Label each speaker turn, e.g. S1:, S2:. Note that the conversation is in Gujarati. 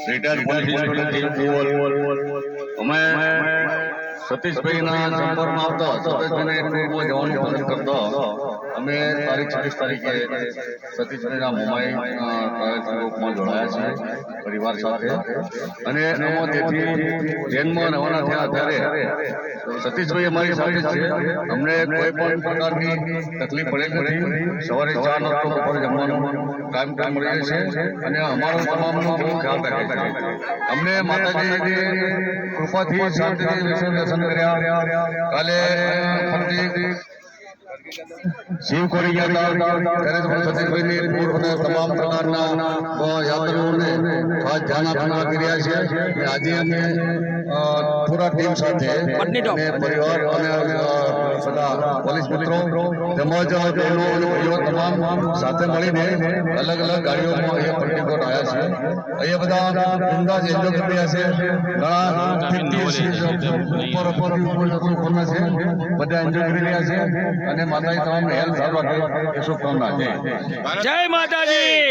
S1: રિટાયર્ડ પોલીસ ઇન્સ્પેક્ટર અમે સતીશભાઈના સંપર્કમાં આવતા સતીશભાઈને ટૂરમાં જવાનું પસંદ કરતો અમે તારીખ 26 તારીખે સતીશભાઈના મોમાઈ ગ્રુપમાં જોડાયા છે પરિવાર સાથે અને એમાં તેથી ટ્રેનમાં રવાના થયા ત્યારે સતીશભાઈ અમારી સાથે છે અમને કોઈ પણ પ્રકારની તકલીફ પડેલ નથી સવારે 4 નાસ્તો બપોરે જમવાનું ટાઈમ મળી છે અને અમારો તમામનો બહુ ખ્યાલ રાખે છે અમને માતાજીની કૃપાથી શાંતિથી દર્શન કર્યા કાલે શિવ કોરી ગયા ત્યારે સતીશભાઈની તમામ પ્રકારના યાત્રાઓને ખાસ ધ્યાન આપી રહ્યા છે આજે અમે પૂરા ટીમ સાથે પરિવાર અને બધા પોલીસ મિત્રો તેમજ બહેનો અને ભાઈઓ તમામ સાથે મળીને અલગ અલગ ગાડીઓમાં અહીંયા પર્ટિકોટ આવ્યા છે અહીંયા બધા અંદાજ એન્જોય કરી રહ્યા છે ઘણા 50 ઉપર છે બધા એન્જોય કરી રહ્યા છે અને માતાજી તમામ હેલ્થ સારું રાખે શુભકામના જય માતાજી।